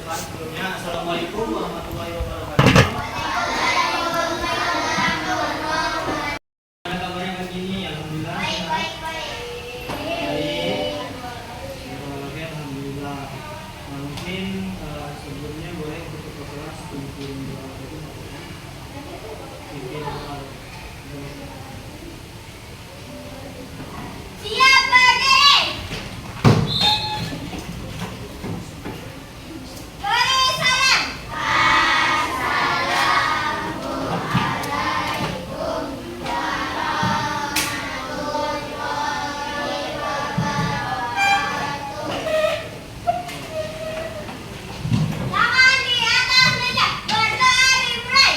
Sebelumnya, Assalamualaikum warahmatullahi wabarakatuh. Ada kabarnya begini, alhamdulillah. Baik. Alhamdulillah. Mungkin sebelumnya boleh kita kelas kirim doa dulu. Siap, berdiri. Beri salam. Assalamualaikum warahmatullahi wabarakatuh. Tangan di atas meja, berdoa dimulai.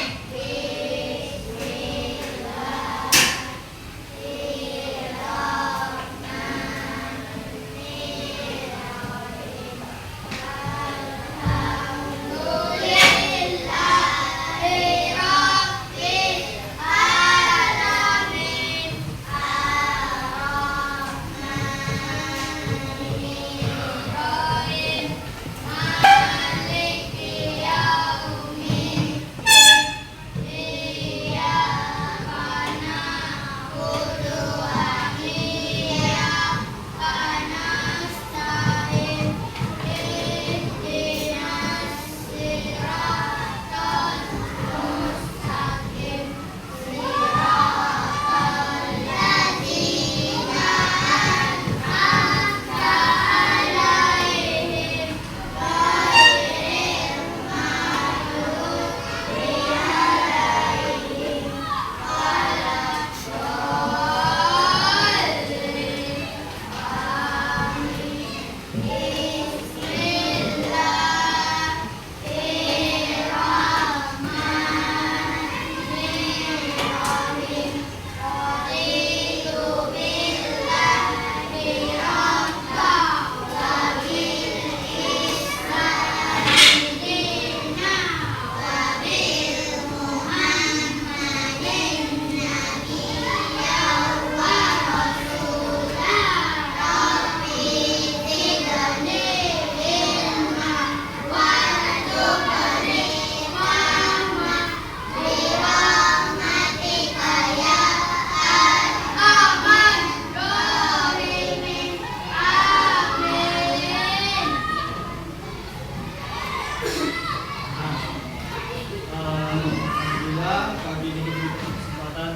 Alhamdulillah, pagi ini diberi kesempatan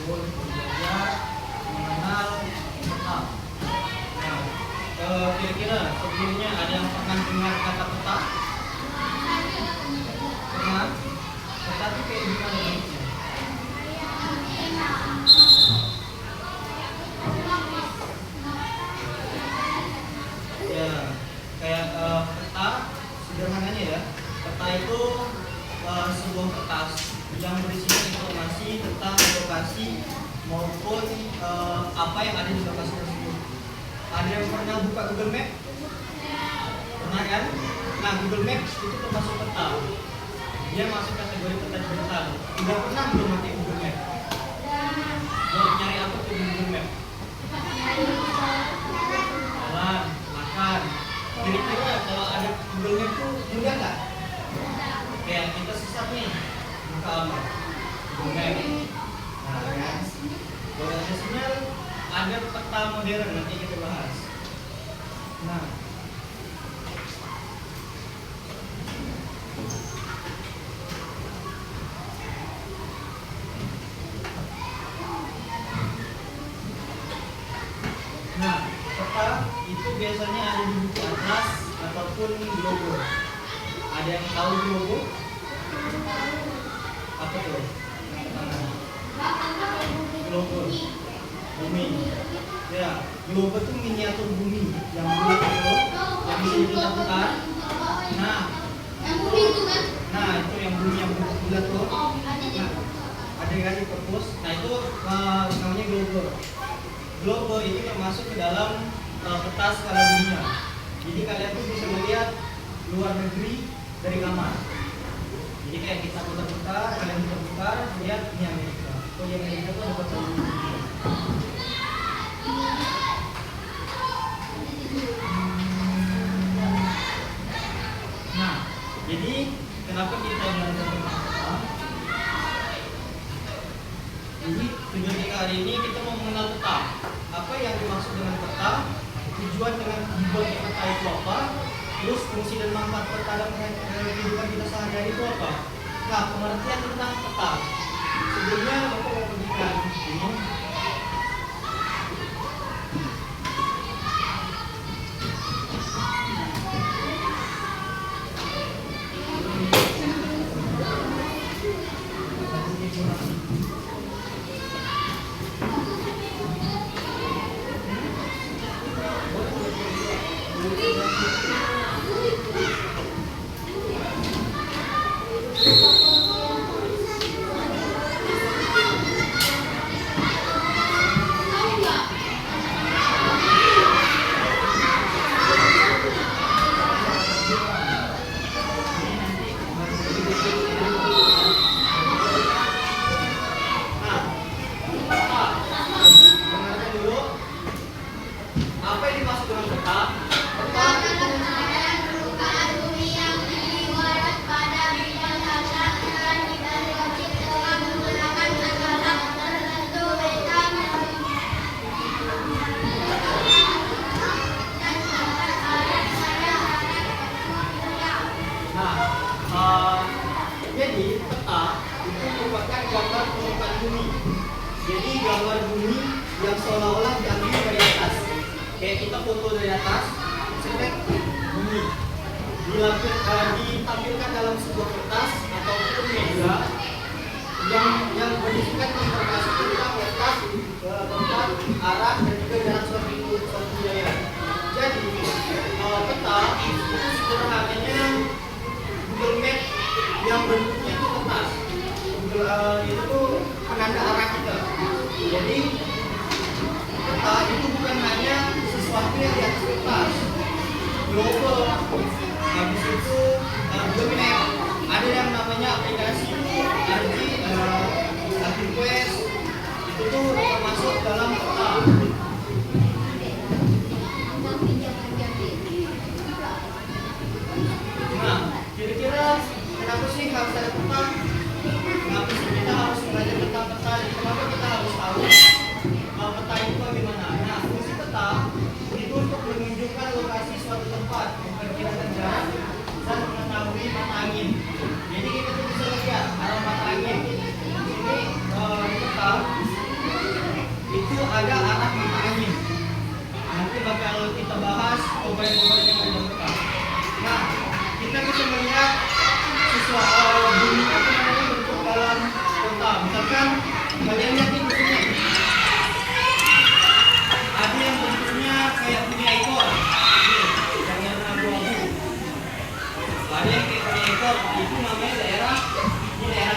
untuk belajar mengenal peta. Nah, kira-kira sebelumnya ada yang pernah dengar kata peta? Pernah? Peta itu kayak gimana bentuknya? Ya, kayak peta sederhananya ya. Peta itu sebuah kertas yang berisikan informasi tentang lokasi maupun apa yang ada di lokasi tersebut. Ada yang pernah buka Google Map? Pernah kan? Nah, Google Map itu termasuk peta. Dia masuk kategori peta digital. Udah pernah belum pakai Google Map? Mau nyari apa tuh di Google Map? Jalan, makan. Kira-kira kalau ada Google Map tuh mudah nggak? Kayak kita sesat nih, buka apa? Google Map. Nah kan, kalau ada sinyal, ada peta modern nanti kita bahas. Nah, peta itu biasanya ada di buku atlas ataupun di logo. Ada yang tahu di logo? Apa tuh? Globe, bumi. Ya, globe itu miniatur bumi yang bulat itu, yang bisa dilakukan. Nah, itu yang bumi yang bulat tuh. Nah, ada kan di perpus. Nah itu namanya globe. Globe ini termasuk ke dalam peta skala dunia. Jadi kalian tuh bisa melihat luar negeri dari kamar. Jadi kayak kita putar-putar, kalian putar-putar, lihat ini Amerika. Oh yang Amerika tuh ada peta dunia. Nah, tujuan dengan dibuatnya peta itu apa, terus fungsi dan manfaat peta dalam kehidupan kita sehari-hari itu apa. Nah, pengertian tentang peta. Sebelumnya Bapak mau berikan ini. Jadi peta itu merupakan gambar permukaan bumi. Jadi gambar bumi yang seolah-olah diambil dari atas. Kayak kita foto dari atas, cetek bumi. Ditampilkan dalam sebuah kertas ataupun media yang berisikan informasi tentang letak, tempat, arah, dan juga jarak suatu wilayah. Jadi peta itu sederhananya Google Map yang bentuknya itu kertas. Itu tuh penanda arah kita. Jadi peta itu bukan hanya sesuatu yang di atas kertas. Global, habis itu Google Map, ada yang namanya aplikasi Quest, itu tuh termasuk dalam peta. Nah, kira-kira kenapa sih harus ada peta? Kenapa sih kita harus belajar tentang peta? Dan kenapa kita harus tahu peta itu bagaimana? Nah, fungsi peta itu untuk menunjukkan lokasi suatu tempat, memperkirakan jarak, dan mengetahui mata angin. Jadi kita tuh bisa lihat arah mata angin. Ini peta itu ada arah mata angin. Nanti bakal kita bahas komponen-komponennya dalam peta. Nah, kita bisa melihat sesuatu bumi itu namanya bentuk dalam peta. Misalkan kalian lihat ini bentuknya. Ada yang bentuknya kayak punya ekor, yang abu-abu. Ada yang kayak punya ekor, itu namanya daerah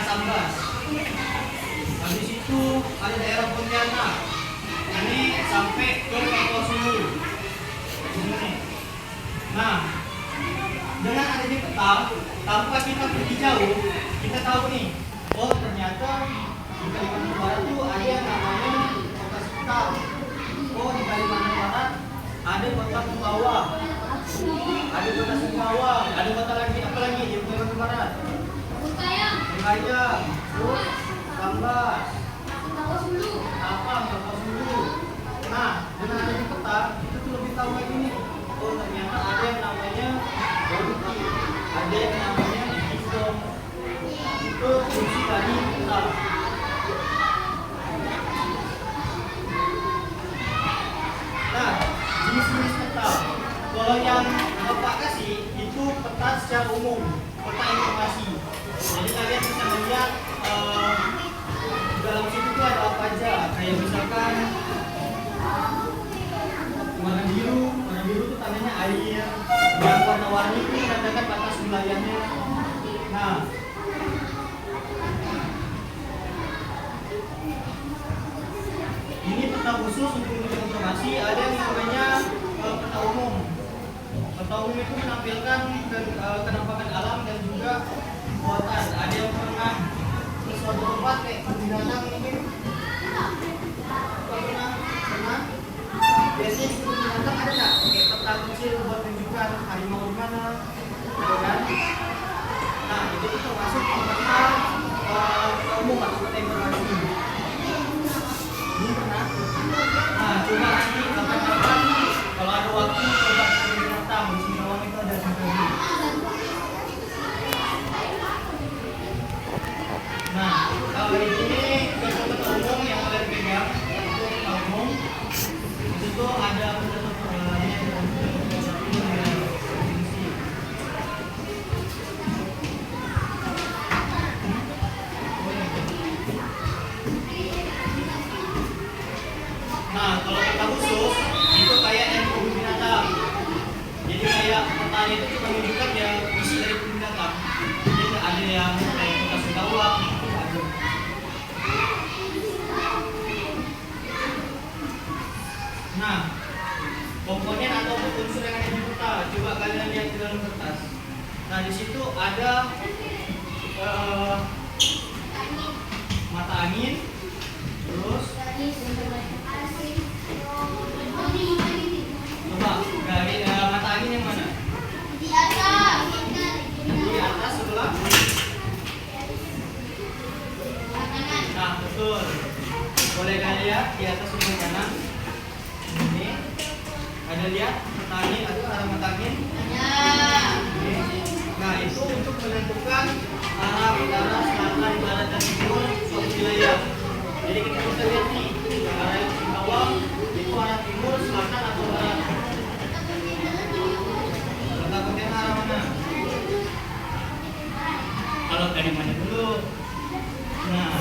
Sambas. Habis itu ada daerah Pontianak. Ini sampai ke Papua Sulu. Nah, dengan adanya peta, tanpa kita pergi jauh, kita tahu nih, oh ternyata di Kalimantan Barat tuh ada yang namanya kota Sekitar. Oh di Kalimantan Barat ada kota Sumbawa, ada kota Sumbawa, ada kota lagi apa lagi di Kalimantan Barat? Bengkayang, terus Sambas, Tapang, Sulu. Nah, dengan adanya peta, kita tuh lebih tahu lagi nih. Oh ternyata ada yang namanya Boruki, ada yang namanya Wisdom. Itu fungsi dari peta. Nah, jenis-jenis peta. Kalau yang Bapak kasih itu peta secara umum, peta informasi. Jadi kalian bisa melihat dalam situ tuh ada apa aja. Kayak misalkan warna biru itu tandanya air. Yang warna-warni itu menandakan batas wilayahnya. Nah, ini peta khusus untuk menunjukkan informasi. Ada yang namanya peta umum. Peta umum itu menampilkan kenampakan alam dan juga buatan. Ada yang pernah ke suatu tempat kayak binatang mungkin. Pernah? Biasanya di binatang ada nggak? Kayak peta kecil buat menunjukkan harimau di mana, gitu kan? Nah, itu termasuk peta umum atau peta informasi. Ini pernah. Nah, coba nanti kapan-kapan kalau ada waktu unsur yang ada di peta. Coba kalian lihat di dalam kertas. Nah, di situ ada mata angin, terus coba dari mata angin yang mana? Di atas. Di atas sebelah. Nah, betul. Boleh kalian lihat di atas sebelah kanan. Ini ada lihat mata angin atau arah mata angin? Ini. Nah, itu untuk menentukan arah utara, selatan, barat, dan timur suatu wilayah. Jadi kita bisa lihat nih, arah yang di bawah itu arah timur, selatan, atau barat. Letak kontena arah mana? Kalau dari mana dulu? Nah,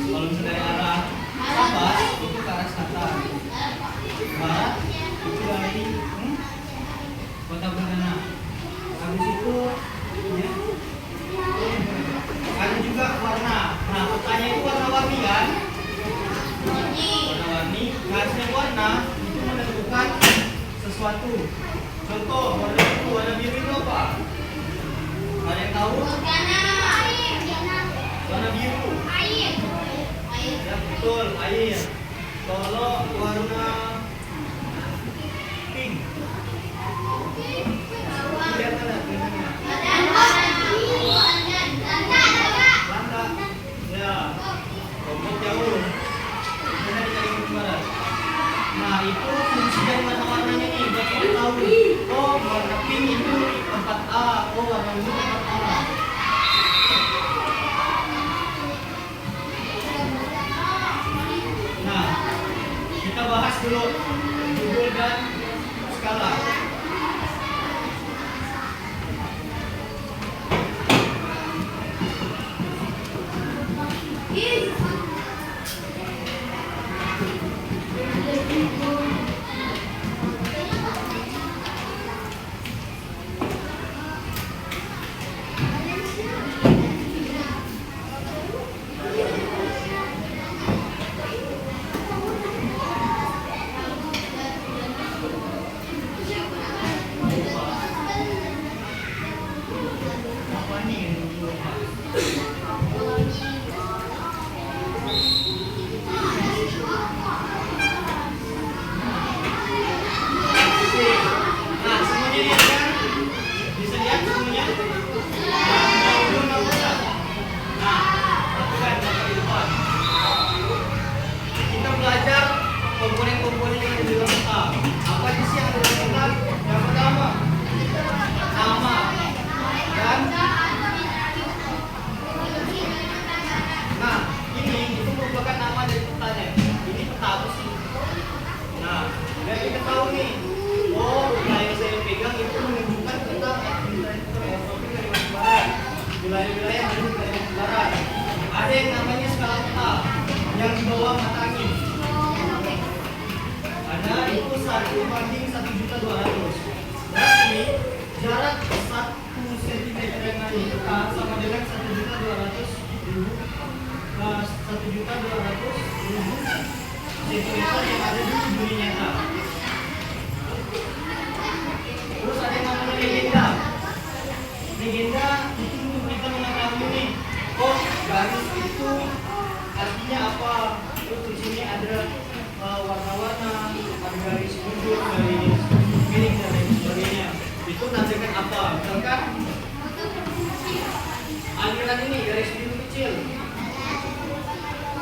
kalau misalnya dari arah Sabah itu ke arah selatan, barat itu dari kota Bendana. Habis itu ya, ada juga warna. Nah, petanya itu warna-warni kan? Warna-warni. Garisnya warna itu menentukan sesuatu. Contoh, warna biru itu apa? Ada yang tahu? Warna biru. Ya betul, air. Kalau warna pink, lihat ada tulisannya. Landa. Ya. Lombok jauh. Mana di Kalimantan Barat. Nah, itu fungsi dari warna-warnanya nih. Buat kita tahu. Oh, warna pink itu tempat A. Oh, warna biru tempat A. Nah, kita bahas dulu judul dan skala. Apa nih yang dulu? Nah, semuanya lihat kan? Bisa lihat semuanya? Nah, dulu nggak usah. Nah, lakukan di depan. Kita belajar komponen-komponen yang ada di dalam peta. Apa aja sih yang ada di dalam peta? Yang pertama, nama dan nah, ini itu merupakan nama dari petanya. Ini peta apa sih? Nah, biar kita tahu nih. Oh, wilayah yang saya pegang itu menunjukkan tentang geografi Kalimantan Barat. Wilayah-wilayah yang ada di Kalimantan Barat. Ada yang namanya skala peta yang di bawah mata angin. Ada itu 1/1.200. Berarti jarak 1 cm yang ada di peta sama dengan 1.200.000 cm yang ada di dunia nyata. Terus ada yang namanya legenda. Legenda itu untuk kita mengetahui nih, oh garis itu artinya apa. Terus di sini ada warna-warna, ada garis mundur, garis miring dan lain sebagainya. Itu nandakan apa? Misalkan aliran ini garis biru kecil.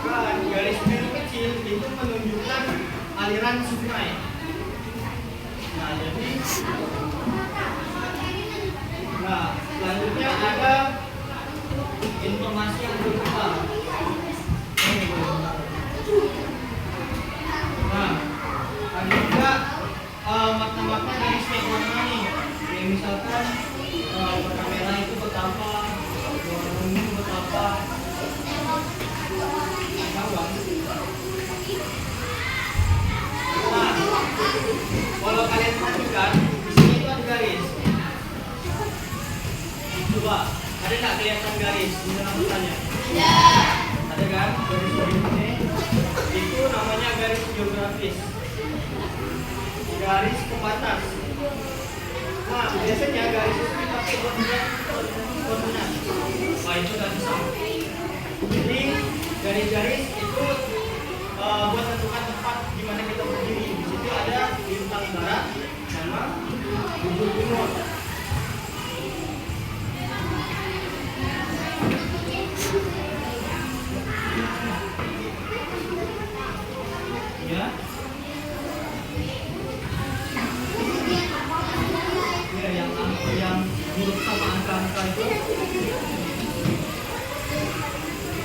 Kan garis biru kecil itu menunjukkan aliran sungai. Nah, jadi selanjutnya ada informasi yang berupa. Nah, ada juga makna-makna dari setiap warna nih. Kayak misalkan warna merah itu betapa, warna ungu betapa. Nah, kalau kalian perhatikan, di sini itu ada garis. Coba, ada nggak kelihatan garis di dalam petanya? Ada kan? Garis ini. Itu namanya garis geografis. garis pembatas. Nah, biasanya garis itu dipakai buat koordinat. Wah, itu udah bisa. Jadi garis-garis itu buat tentukan tempat di mana kita berdiri. Di situ ada bintang barat sama bujur timur. Ya. Ya, yang huruf sama angka-angka itu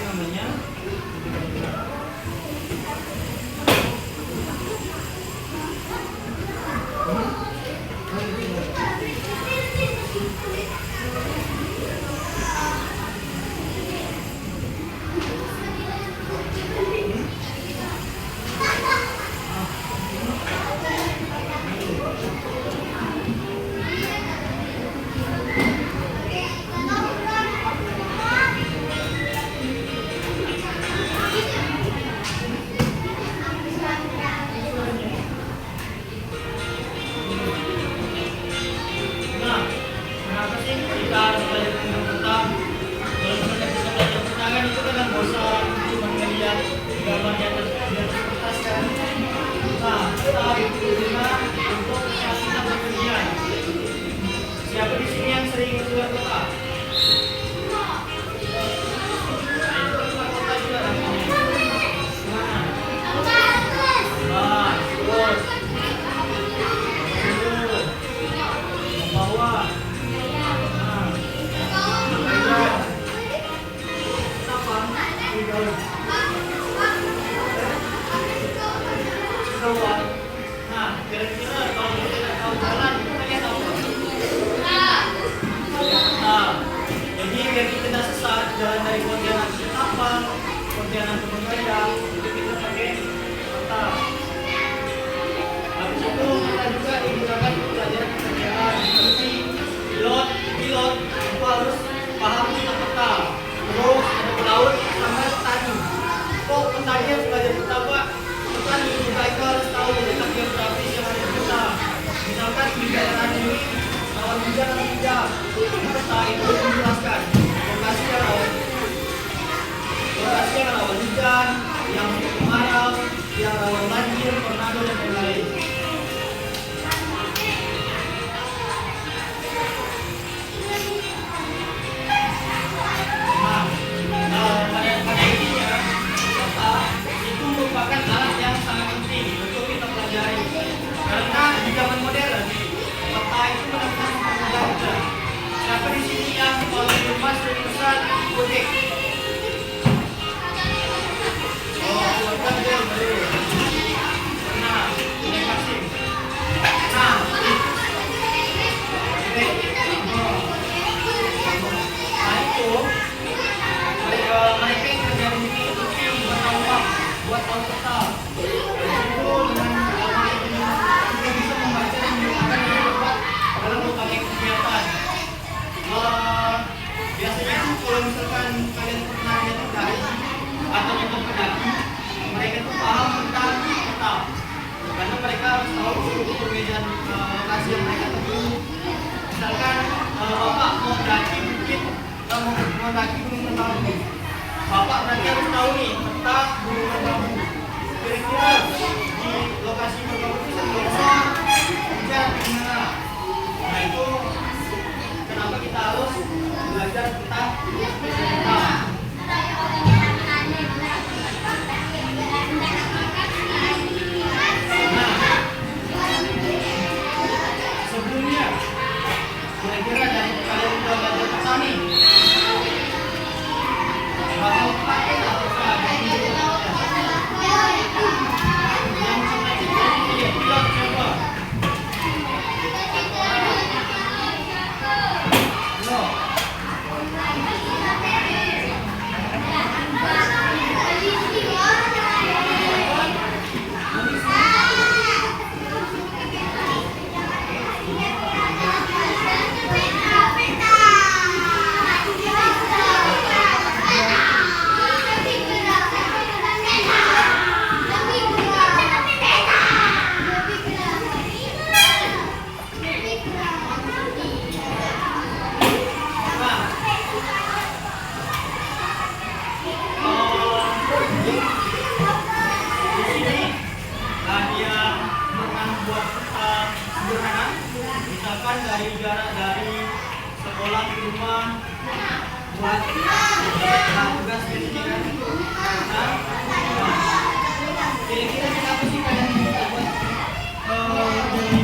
namanya siapa di sini yang sering keluar kota? Keluar kota juga namanya. Nah, terus bawah. Nah, kira-kira kalau kita tidak tahu jalan, kita lihat apa? Nah, jadi biar kita tidak sesat jalan dari Pontianak ke Tapang, Pontianak ke Bengkayang, itu kita pakai peta. Habis itu kita juga digunakan untuk pelajaran pekerjaan seperti pilot itu harus paham tentang peta. Terus ada pelaut sama petani. Kok petani harus belajar peta, Pak? Petani mereka harus tahu letak geografis yang ada di peta. Misalkan di daerah ini rawan hujan atau tidak. Peta itu menjelaskan lokasi yang rawan hujan, yang kemarau, yang rawan banjir, tornado dan lain-lain. Pada intinya peta itu merupakan alat yang sangat penting untuk kita pelajari. Karena di zaman modern peta itu benar-benar mempermudah kita. Siapa di sini yang kalau di rumah sering pesan gojek? Oh, keluarga dia baru. Nah, ini kasih. Nah, itu mereka yang kerja di sini itu buat tahu uang, buat tahu peta. Itu dengan kita bisa membaca dan menggunakan yang dapat dalam berbagai kegiatan. Biasanya tuh kalau misalkan kalian pernah lihat pendaki atau nonton pendaki, mereka tuh paham tentang peta. Karena mereka harus tahu perbedaan lokasi yang mereka tempuh. Misalkan bapak mau mendaki bukit, mau mendaki gunung Merbabu, bapak berarti harus tahu nih peta gunung Merbabu. Kira-kira di lokasi Merbabu itu biasa hujan di mana? Nah itu kenapa kita harus belajar tentang peta. Sebelumnya, kira-kira dari kalian udah belajar peta nih, bakal pakai atau yang cita-cita ini ya, bilang siapa? misalkan dari jarak dari sekolah ke rumah buat tugas di sini kan. Nah, kira-kira kenapa sih kalian buat ini?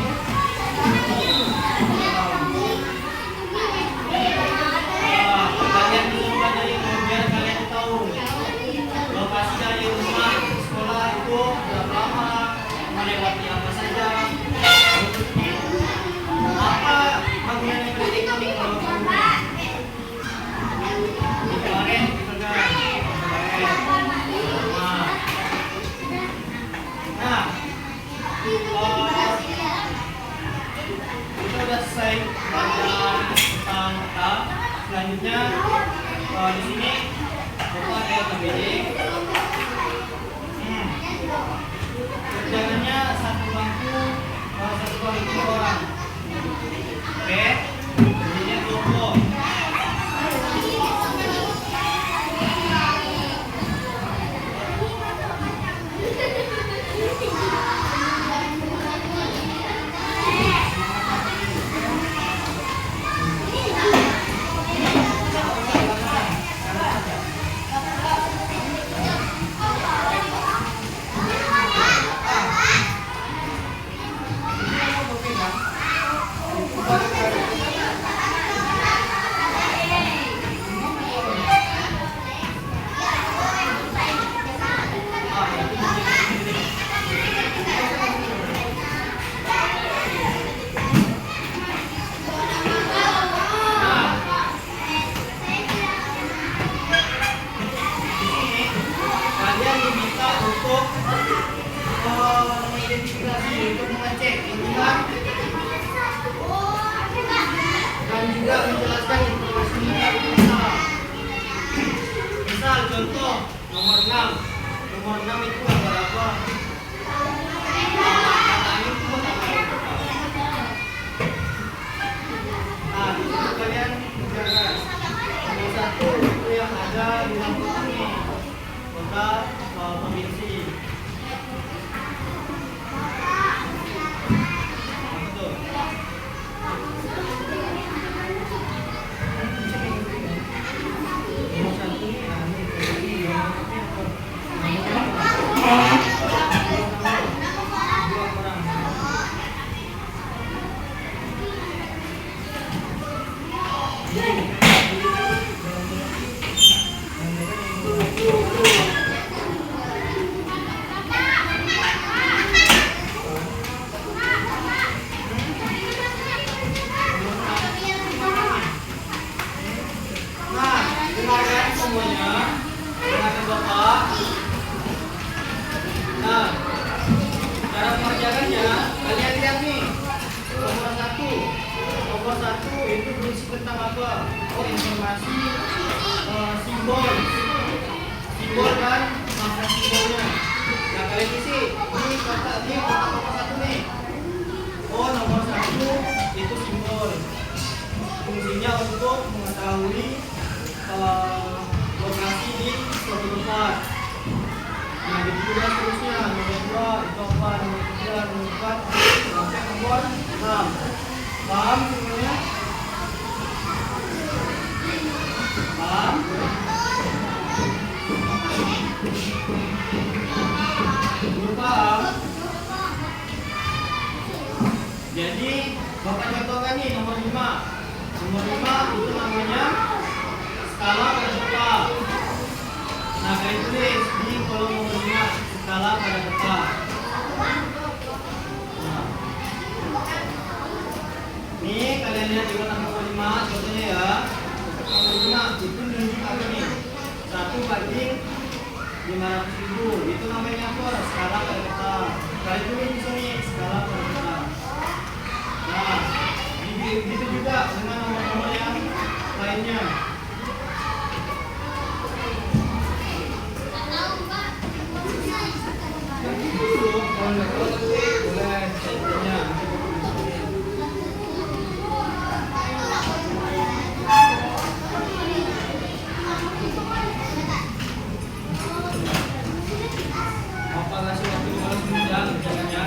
Kalian bisa buat dari biar kalian tahu lokasi dari rumah ke sekolah itu berapa lama, melewati apa saja. Apa bangunan yang berada di kalau kemarin kita udah selesai pelajaran tentang kata. Selanjutnya di sini bapak ada KBD. Kerjanya satu bangku 2 orang. Oke, jadinya kelompok. Untuk mengecek lingkungan dan juga menjelaskan informasi yang benar. Misal contoh nomor 6. Nomor 6 itu gambar apa? Kata ini itu apa? Nah, di situ kalian jaga. Nomor 1 itu yang ada di lampu ini, kota provinsi. Nah, cara mengerjakannya, kalian lihat nih. Nomor satu itu berisi tentang apa? Oh, informasi simbol kan, makna simbolnya. Nah, kalian isi ini kotak nomor 1 nih. Oh, nomor 1 itu simbol. Fungsinya untuk mengetahui lokasi di suatu tempat. Nah, begitu juga seterusnya. Nomor 2 itu apa? Nomor 3, nomor 4 sampai nomor 6. Paham semuanya? Paham? Belum paham? Jadi Bapak contohkan nih nomor 5. Nomor 5 itu namanya skala pada peta. Nah, kalian tulis di kolom nomor 5 skala pada peta. Nah, nih kalian lihat di kotak nomor 5 contohnya ya. Nomor 5 itu menunjuk apa nih? 1/500.000 itu namanya apa? Skala pada peta. Kalian tulis di sini skala pada peta. Nah, begitu juga dengan nomor-nomor yang lainnya. Kalau nggak tahu tapi boleh contohnya. Apa ngasih waktu 15 menit ya?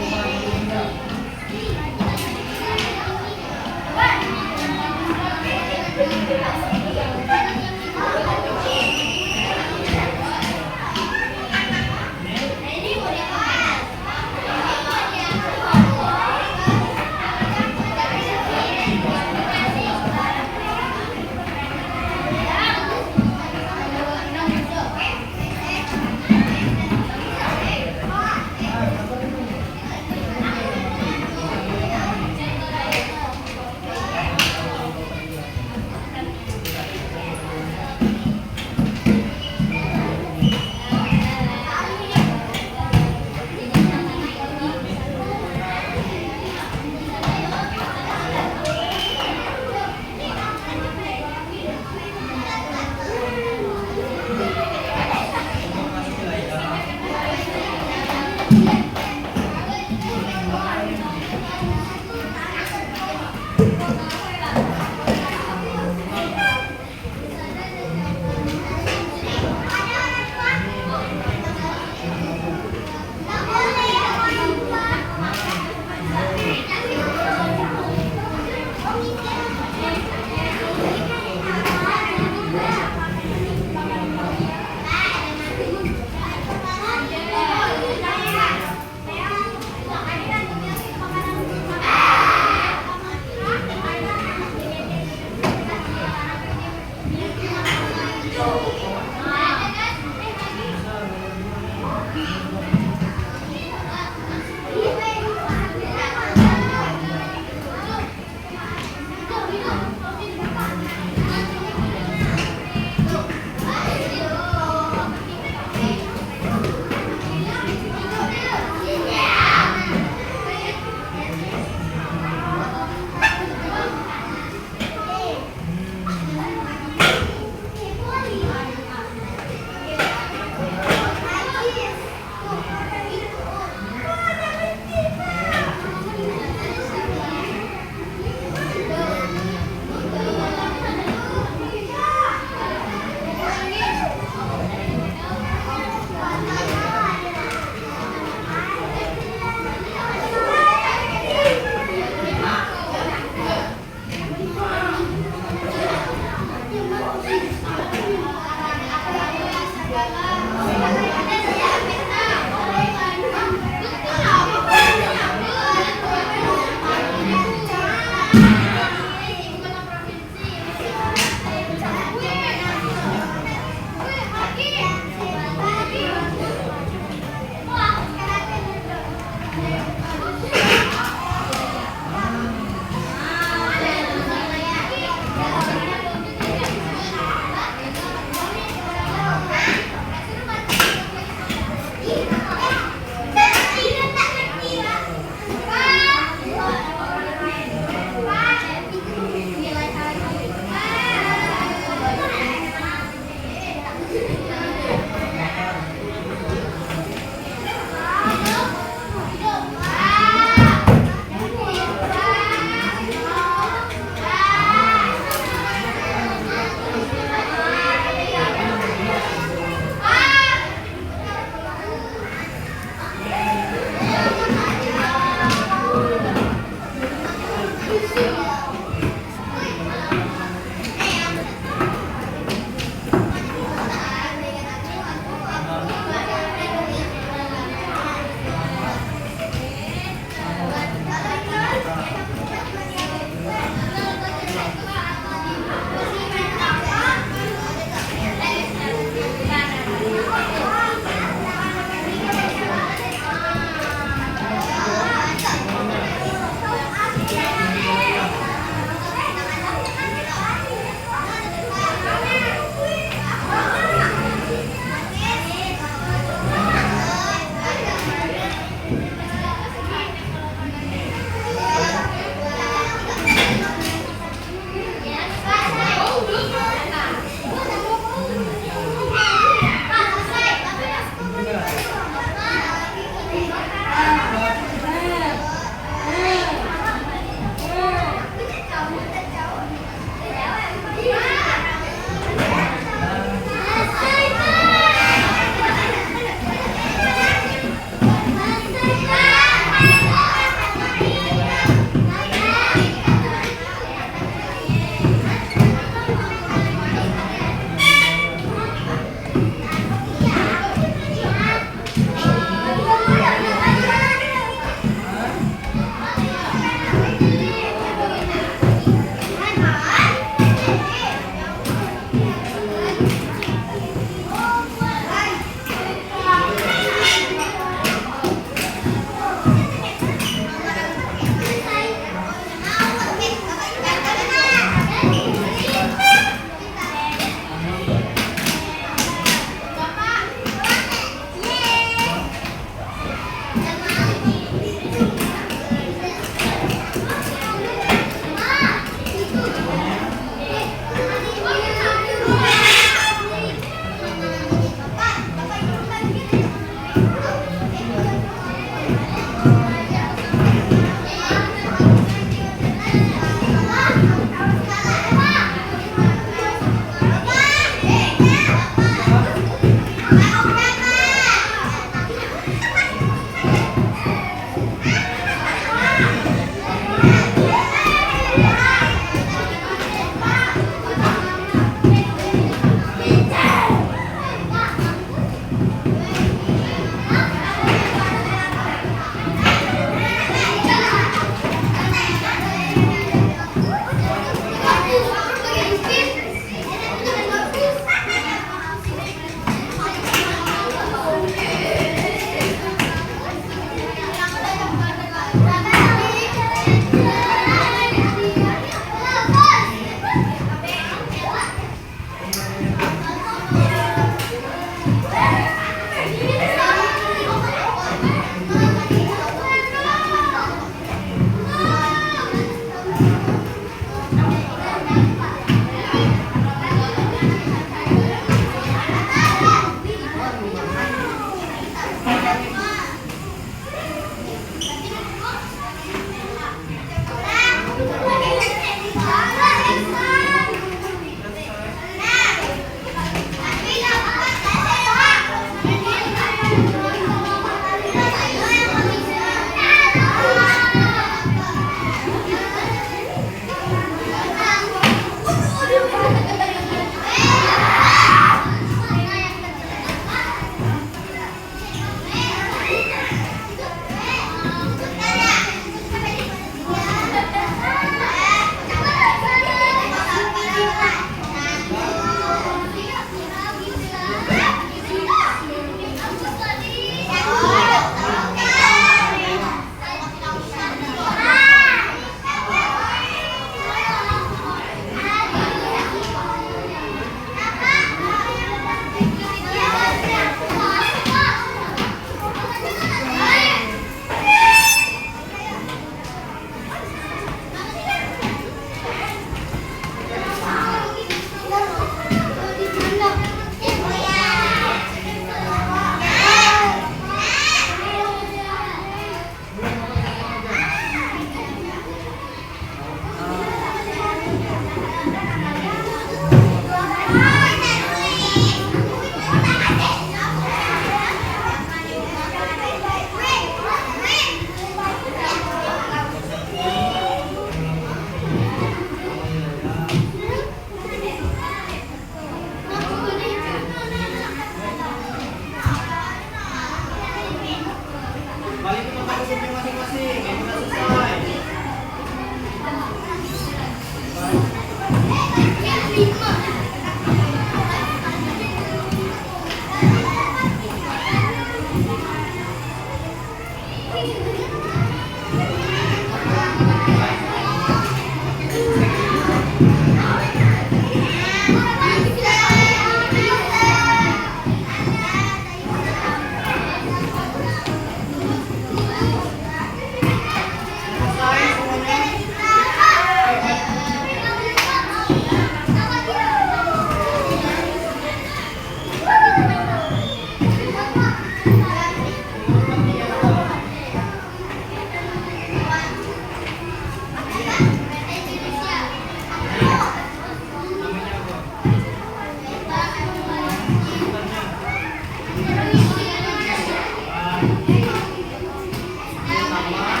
Sudah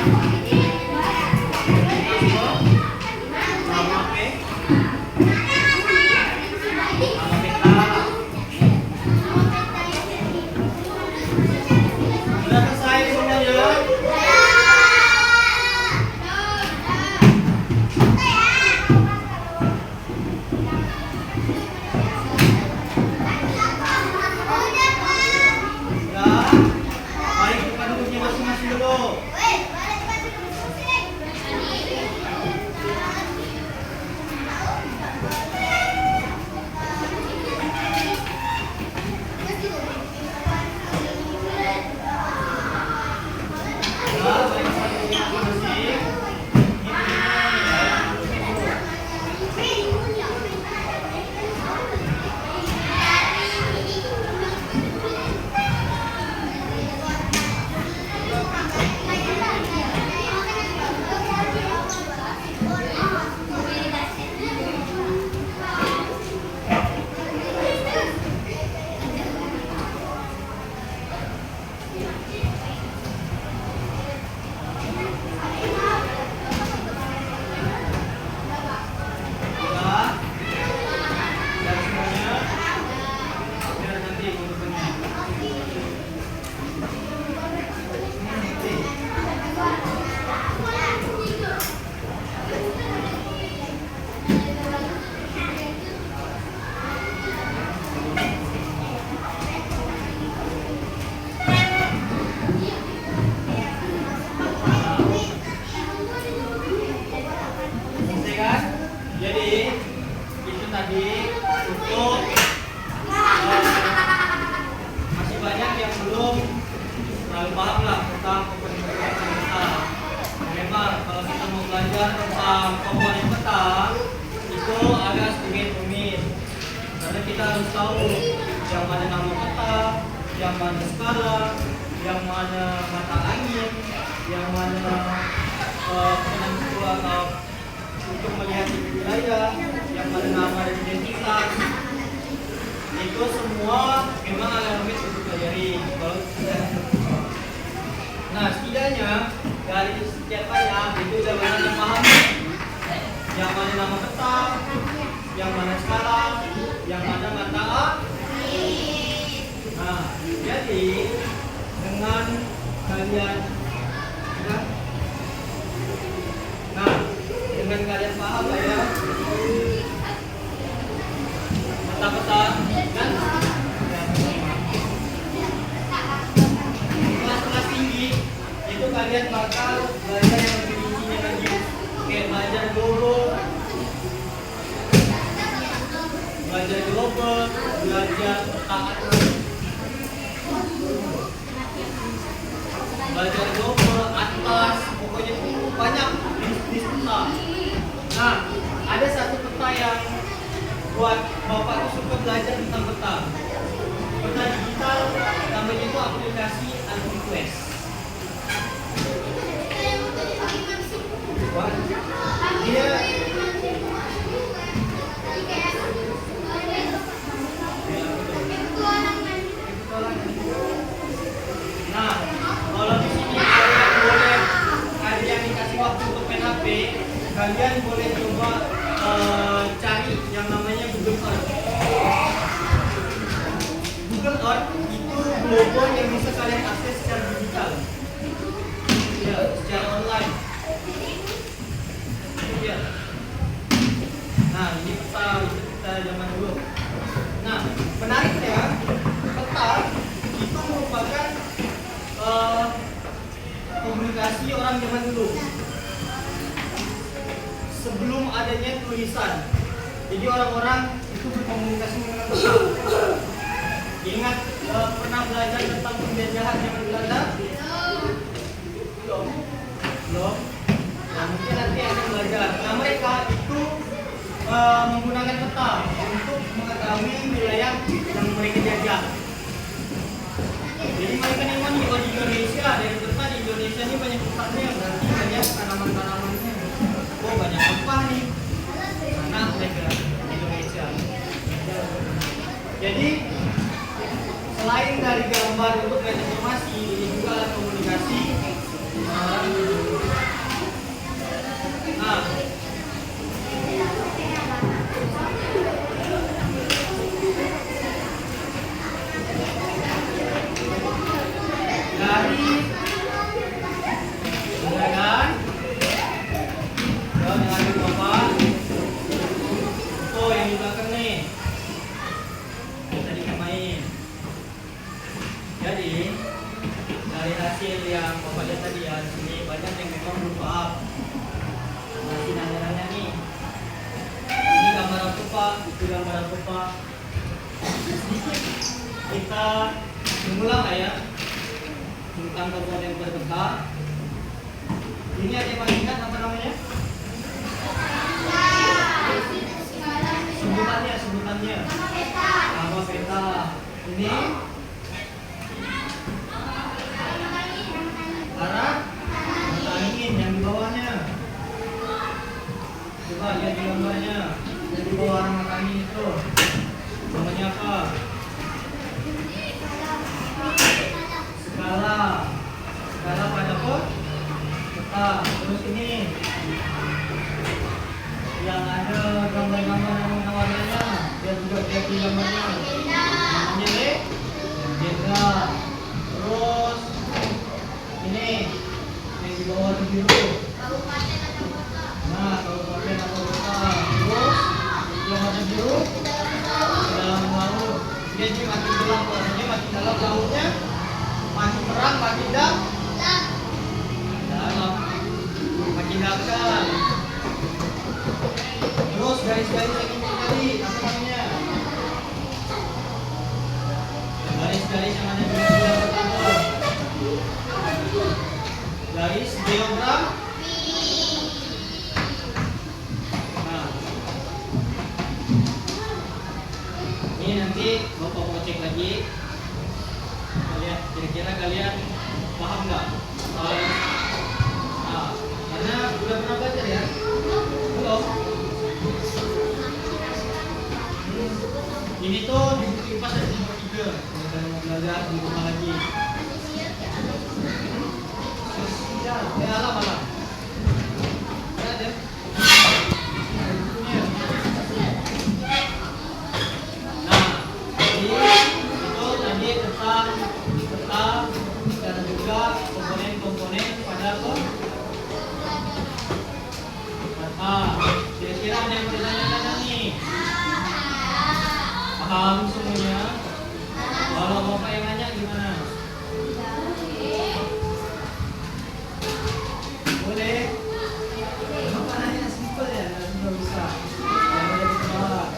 selesai semuanya? Sudah? Balik ke duduknya masing-masing dulu. Sudah, balik ke duduknya masing-masing. Sudah? Sudah semuanya? Biar nanti urutannya. Selesai kan? Jadi itu tadi untuk masih banyak yang belum terlalu paham lah tentang komponen peta. Memang kalau kita mau belajar tentang komponen peta itu agak sedikit rumit karena kita harus tahu yang mana nama peta, yang mana skala, yang mana mata angin, yang mana penentu atau untuk melihat di wilayah, yang mana nama dan identitas. Itu semua memang agak rumit untuk pelajari. Nah, setidaknya dari setiap ayat itu udah banyak yang paham. Yang mana nama peta, yang mana skala, yang mana mata angin. Nah, jadi dengan kalian sudah. Nah, dengan kalian paham lah ya peta-peta kan kelas-kelas tinggi itu kalian bakal belajar yang lebih intinya lagi kayak belajar global, belajar peta belajar global, atlas, pokoknya banyak jenis peta. Nah, ada satu peta yang buat bapak tuh suka belajar tentang peta. Peta digital, namanya itu aplikasi AlphaQuest. Wah, dia nah, kalau di sini kalian boleh, ada yang dikasih waktu untuk main HP, kalian boleh coba cari yang namanya Google Earth. Google Earth itu global yang bisa kalian akses secara digital, ya, secara online. Ya. Nah, ini peta zaman dulu. Nah, menariknya peta itu merupakan komunikasi orang zaman dulu sebelum adanya tulisan. Jadi orang-orang itu berkomunikasi menggunakan peta. Ingat pernah belajar tentang penjajahan zaman Belanda? Belum. Nah, mungkin nanti akan belajar. Nah, mereka itu menggunakan peta untuk mengetahui wilayah yang mereka jajah. Jadi mereka memang di Indonesia, dari peta di Indonesia ini banyak hutannya, berarti banyak tanaman-tanamannya. Oh, banyak rempah nih. Nah, mereka di Indonesia. Jadi selain dari gambar untuk informasi, ini juga alat komunikasi orang maaf. Masih nanya-nanya nih. Ini gambar apa Pak? Itu gambar apa Pak? Sedikit kita mengulang lah ya tentang komponen berpeta. Ini ada yang masih ingat apa namanya? Sebutannya. Nama peta. Ini arah mata angin yang di bawahnya. Coba lihat di gambarnya. Yang di bawah arah mata angin itu namanya apa? Skala. Skala pada peta. Terus ini yang ada gambar-gambar yang warnanya, dia juga lihat di gambarnya. Namanya legenda. Terus ini yang di bawah itu biru. Nah, kabupaten atau kota. Terus yang ada biru dalam laut. Dia jadi makin gelap warnanya, makin dalam lautnya, makin terang, makin dalam, makin dangkal. Terus garis-garis yang ini tadi apa namanya? Garis-garis yang ada di dalam tabel. Garis geogram. Nah, ini nanti Bapak mau cek lagi. Kalian kira-kira kalian paham nggak? Nah, karena udah pernah belajar ya? Belum? Ini tuh di buku IPA ada nomor 3. Kalau kalian mau belajar di rumah lagi. Sosial, alam. Ada. Nah, jadi itu tadi tentang peta dan juga komponen-komponen pada peta. Kira-kira ada yang bertanya-tanya nih? Paham semuanya? Kalau Bapak yang nanya gimana? Boleh? Bapak nanya simpel ya, nggak bisa. Jangan ada kepala.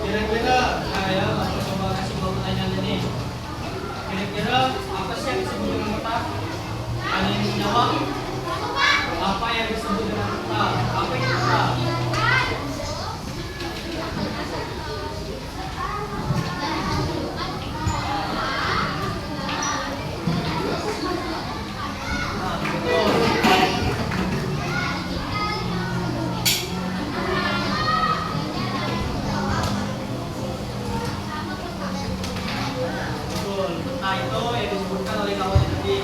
Kira-kira, ya Bapak coba kasih Bapak pertanyaan ini. Kira-kira apa sih yang disebut dengan peta? Ada yang bisa jawab? Apa yang disebut dengan peta? Apa itu peta? Nah, betul. Betul. Peta itu yang disebutkan oleh kawan tadi.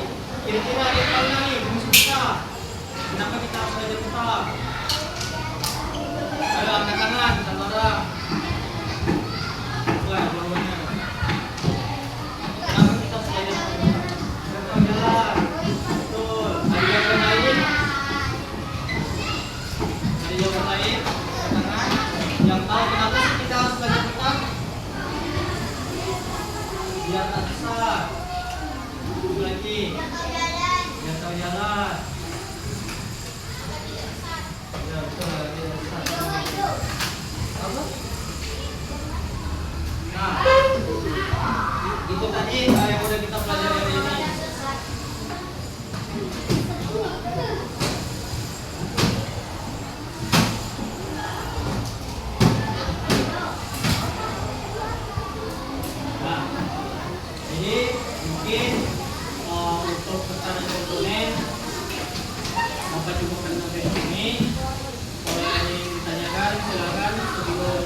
Kira-kira ada yang tahu nggak nih fungsi peta? Kenapa kita harus belajar peta? Ayo angkat tangan, satu orang. Wah, jawabannya. Kenapa kita harus belajar peta? Biar tahu jalan. Betul. Ada jawaban lain? Ada jawaban lain? Angkat tangan. Yang tahu kenapa sih kita harus belajar peta? Biar tak sesat. Satu lagi. Biar tahu jalan. Ya, betul. Biar sesat. Apa? Nah, itu tadi yang udah kita pelajari hari ini. Nah, jadi mungkin untuk pertanyaan komponen Bapak cukupkan sampai di sini. Kalau ada yang ditanyakan silakan sebelum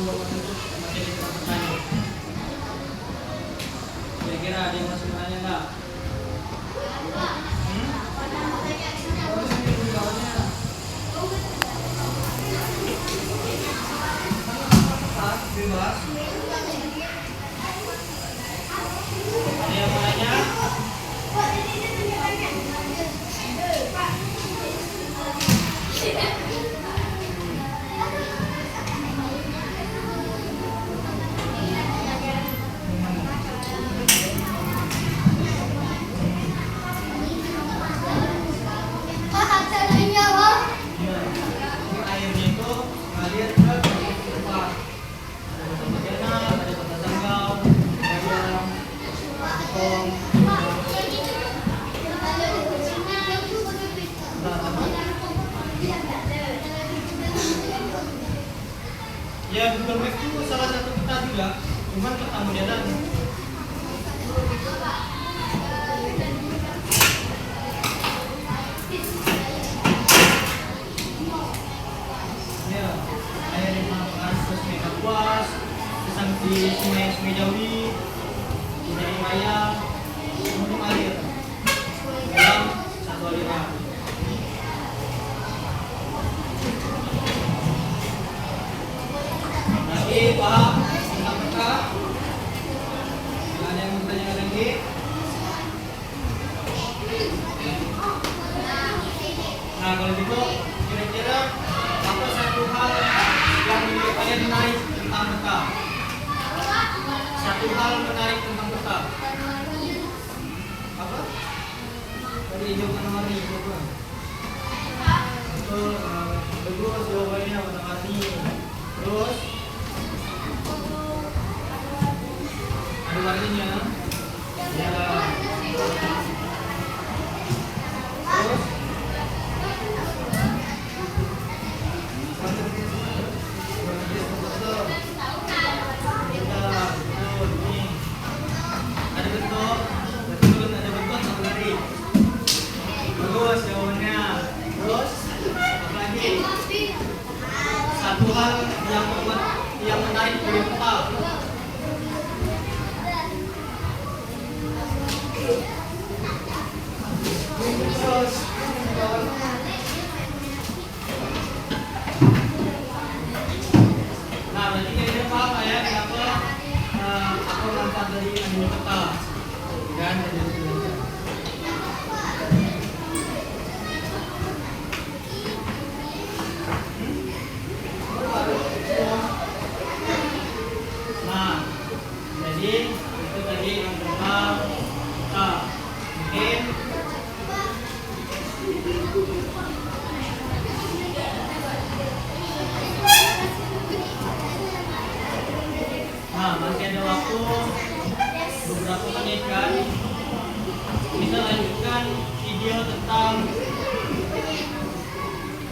Bapak tutup materi pertanyaan. Kira-kira ada yang masih bertanya nggak? Bebas. Ada yang mau nanya? juga, cuman peta modelan. Ya, air di Sungai Kapuas, di Sungai Jawi, Sungai Raya, kemudian air dalam satu aliran. Lagi paham tentang peta? Ada yang bertanya lagi? Nah, kalau gitu kira-kira apa satu hal yang menurut kalian menarik tentang peta? Satu hal menarik tentang peta. Apa? Tadi hijau warna-warni apa? Itu bagus jawabannya warna-warni. Terus ada warnanya. Ya. Terus satu hal yang menarik dari peta. Terus nah, berarti kira-kira paham ya kenapa apa manfaat dari anime peta dan dari belajar. Nah, jadi itu tadi tentang peta. Mungkin nah, masih ada waktu beberapa menit kan. Kita lanjutkan video tentang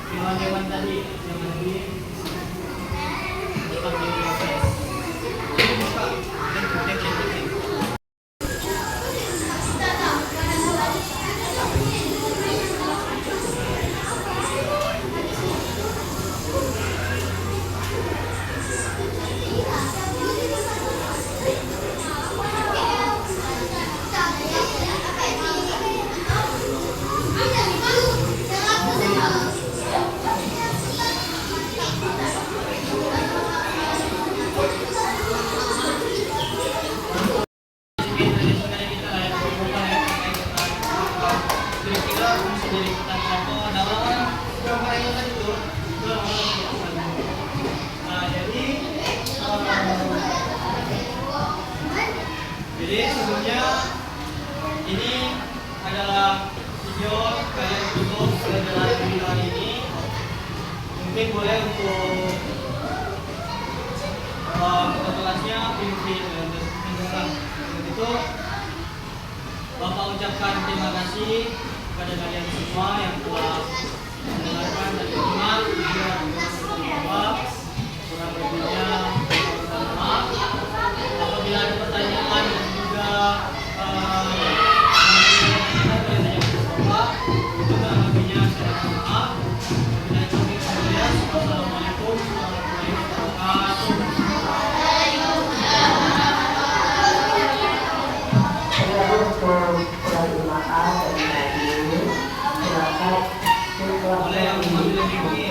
hewan-hewan tadi yang tadi tentang proses. Ini buka dan ketik. Jadi sebelumnya ini adalah video kalian tutup pelajaran video hari ini. Mungkin boleh untuk kelasnya pimpin dan itu Bapak ucapkan terima kasih kepada kalian semua yang telah mendengarkan dan menyimak video Bapak. Kurang lebihnya mohon maaf. Apabila ada pertanyaan dan juga Assalamualaikum warahmatullahi wabarakatuh. Boleh yang mengambil